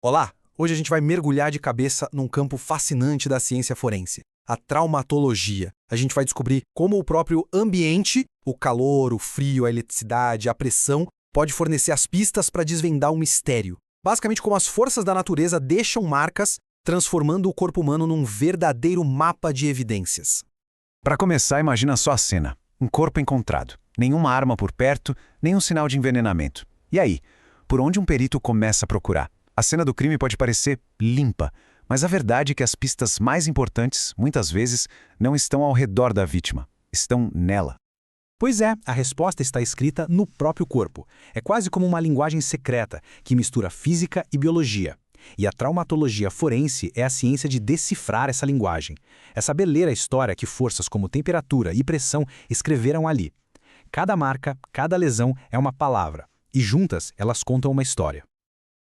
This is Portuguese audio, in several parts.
Olá! Hoje a gente vai mergulhar de cabeça num campo fascinante da ciência forense, a traumatologia. A gente vai descobrir como o próprio ambiente, o calor, o frio, a eletricidade, a pressão, pode fornecer as pistas para desvendar um mistério. Basicamente, como as forças da natureza deixam marcas, transformando o corpo humano num verdadeiro mapa de evidências. Para começar, imagina só a cena. Um corpo encontrado. Nenhuma arma por perto, nenhum sinal de envenenamento. E aí? Por onde um perito começa a procurar? A cena do crime pode parecer limpa, mas a verdade é que as pistas mais importantes, muitas vezes, não estão ao redor da vítima. Estão nela. Pois é, a resposta está escrita no próprio corpo. É quase como uma linguagem secreta, que mistura física e biologia. E a traumatologia forense é a ciência de decifrar essa linguagem. É saber ler a história que forças como temperatura e pressão escreveram ali. Cada marca, cada lesão é uma palavra, e juntas elas contam uma história.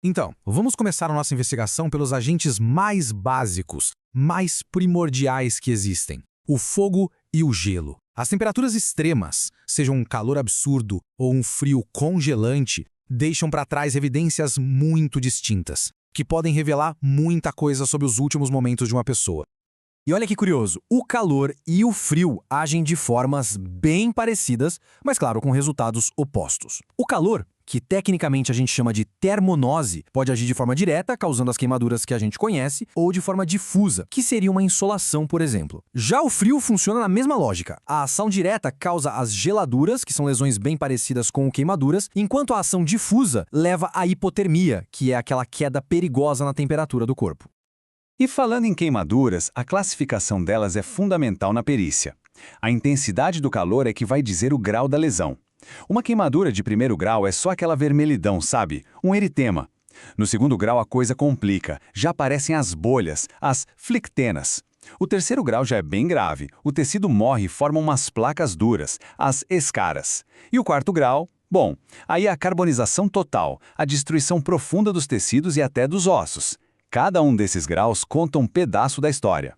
Então, vamos começar a nossa investigação pelos agentes mais básicos, mais primordiais que existem: o fogo e o gelo. As temperaturas extremas, seja um calor absurdo ou um frio congelante, deixam para trás evidências muito distintas, que podem revelar muita coisa sobre os últimos momentos de uma pessoa. E olha que curioso, o calor e o frio agem de formas bem parecidas, mas claro, com resultados opostos. O calor, que tecnicamente a gente chama de termonose, pode agir de forma direta, causando as queimaduras que a gente conhece, ou de forma difusa, que seria uma insolação, por exemplo. Já o frio funciona na mesma lógica. A ação direta causa as geladuras, que são lesões bem parecidas com queimaduras, enquanto a ação difusa leva à hipotermia, que é aquela queda perigosa na temperatura do corpo. E falando em queimaduras, a classificação delas é fundamental na perícia. A intensidade do calor é que vai dizer o grau da lesão. Uma queimadura de primeiro grau é só aquela vermelhidão, sabe? Um eritema. No segundo grau a coisa complica, já aparecem as bolhas, as flictenas. O terceiro grau já é bem grave, o tecido morre e forma umas placas duras, as escaras. E o quarto grau? Bom, aí é a carbonização total, a destruição profunda dos tecidos e até dos ossos. Cada um desses graus conta um pedaço da história.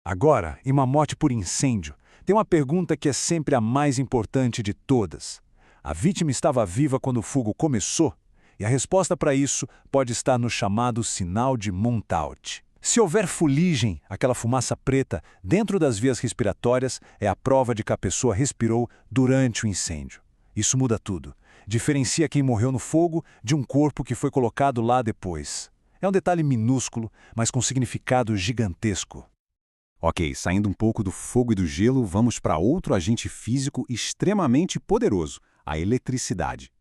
Agora, em uma morte por incêndio, tem uma pergunta que é sempre a mais importante de todas. A vítima estava viva quando o fogo começou? E a resposta para isso pode estar no chamado sinal de Montaut. Se houver fuligem, aquela fumaça preta, dentro das vias respiratórias, é a prova de que a pessoa respirou durante o incêndio. Isso muda tudo. Diferencia quem morreu no fogo de um corpo que foi colocado lá depois. É um detalhe minúsculo, mas com significado gigantesco. Ok, saindo um pouco do fogo e do gelo, vamos para outro agente físico extremamente poderoso, a eletricidade.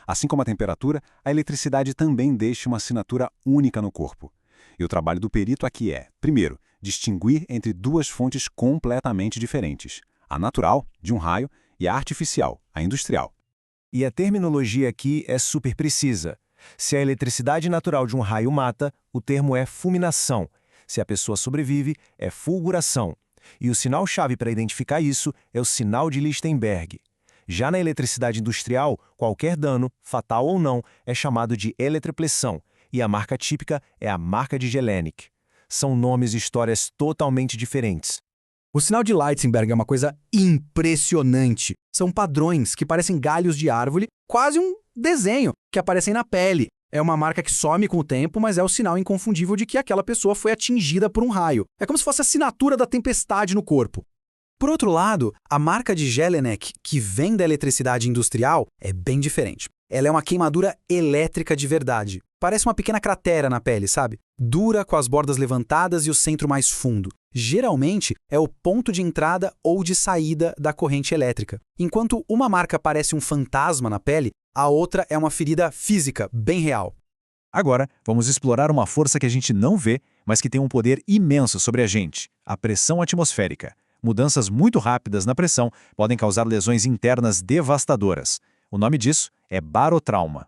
Assim como a temperatura, a eletricidade também deixa uma assinatura única no corpo. E o trabalho do perito aqui é, primeiro, distinguir entre duas fontes completamente diferentes: a natural, de um raio, e a artificial, a industrial. E a terminologia aqui é super precisa. Se a eletricidade natural de um raio mata, o termo é fulminação. Se a pessoa sobrevive, é fulguração. E o sinal-chave para identificar isso é o sinal de Lichtenberg. Já na eletricidade industrial, qualquer dano, fatal ou não, é chamado de eletropressão, e a marca típica é a marca de Jelinek. São nomes e histórias totalmente diferentes. O sinal de Lichtenberg é uma coisa impressionante. São padrões que parecem galhos de árvore, quase um desenho que aparecem na pele. É uma marca que some com o tempo, mas é o sinal inconfundível de que aquela pessoa foi atingida por um raio. É como se fosse a assinatura da tempestade no corpo. Por outro lado, a marca de Jelinek, que vem da eletricidade industrial, é bem diferente. Ela é uma queimadura elétrica de verdade. Parece uma pequena cratera na pele, sabe? Dura, com as bordas levantadas e o centro mais fundo. Geralmente, é o ponto de entrada ou de saída da corrente elétrica. Enquanto uma marca parece um fantasma na pele, a outra é uma ferida física, bem real. Agora, vamos explorar uma força que a gente não vê, mas que tem um poder imenso sobre a gente: a pressão atmosférica. Mudanças muito rápidas na pressão podem causar lesões internas devastadoras. O nome disso é barotrauma.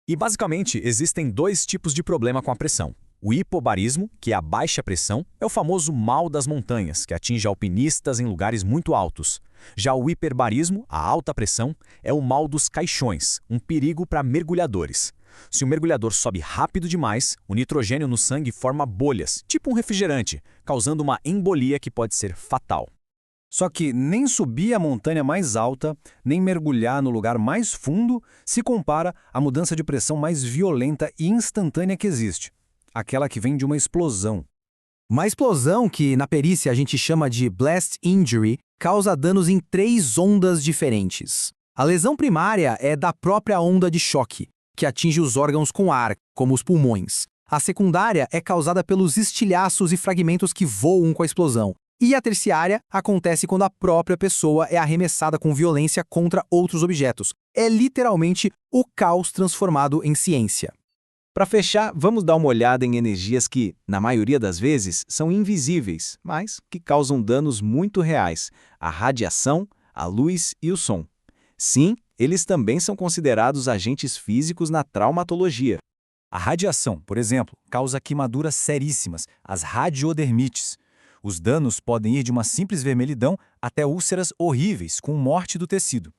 E basicamente, existem dois tipos de problema com a pressão. O hipobarismo, que é a baixa pressão, é o famoso mal das montanhas, que atinge alpinistas em lugares muito altos. Já o hiperbarismo, a alta pressão, é o mal dos caixões, um perigo para mergulhadores. Se o mergulhador sobe rápido demais, o nitrogênio no sangue forma bolhas, tipo um refrigerante, causando uma embolia que pode ser fatal. Só que nem subir a montanha mais alta, nem mergulhar no lugar mais fundo se compara à mudança de pressão mais violenta e instantânea que existe. aquela que vem de uma explosão. Uma explosão, que na perícia a gente chama de blast injury, causa danos em 3 ondas diferentes. A lesão primária é da própria onda de choque, que atinge os órgãos com ar, como os pulmões. A secundária é causada pelos estilhaços e fragmentos que voam com a explosão. E a terciária acontece quando a própria pessoa é arremessada com violência contra outros objetos. É literalmente o caos transformado em ciência. Para fechar, vamos dar uma olhada em energias que, na maioria das vezes, são invisíveis, mas que causam danos muito reais: a radiação, a luz e o som. Sim, eles também são considerados agentes físicos na traumatologia. A radiação, por exemplo, causa queimaduras seríssimas, as radiodermites. Os danos podem ir de uma simples vermelhidão até úlceras horríveis, com morte do tecido.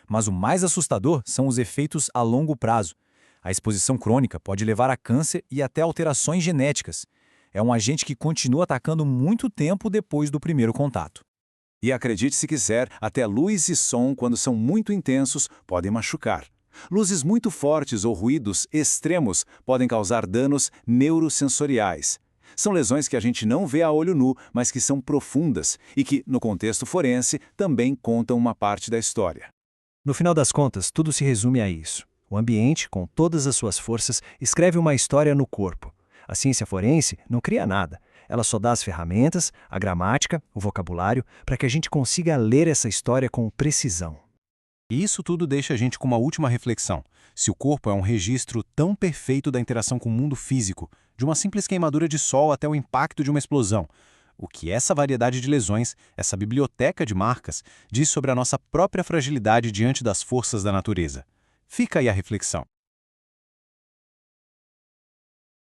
Mas o mais assustador são os efeitos a longo prazo. A exposição crônica pode levar a câncer e até alterações genéticas. É um agente que continua atacando muito tempo depois do primeiro contato. E acredite se quiser, até luz e som, quando são muito intensos, podem machucar. Luzes muito fortes ou ruídos extremos podem causar danos neurosensoriais. São lesões que a gente não vê a olho nu, mas que são profundas e que, no contexto forense, também contam uma parte da história. No final das contas, tudo se resume a isso. O ambiente, com todas as suas forças, escreve uma história no corpo. A ciência forense não cria nada. Ela só dá as ferramentas, a gramática, o vocabulário, para que a gente consiga ler essa história com precisão. E isso tudo deixa a gente com uma última reflexão. Se o corpo é um registro tão perfeito da interação com o mundo físico, de uma simples queimadura de sol até o impacto de uma explosão, o que essa variedade de lesões, essa biblioteca de marcas, diz sobre a nossa própria fragilidade diante das forças da natureza? Fica aí a reflexão.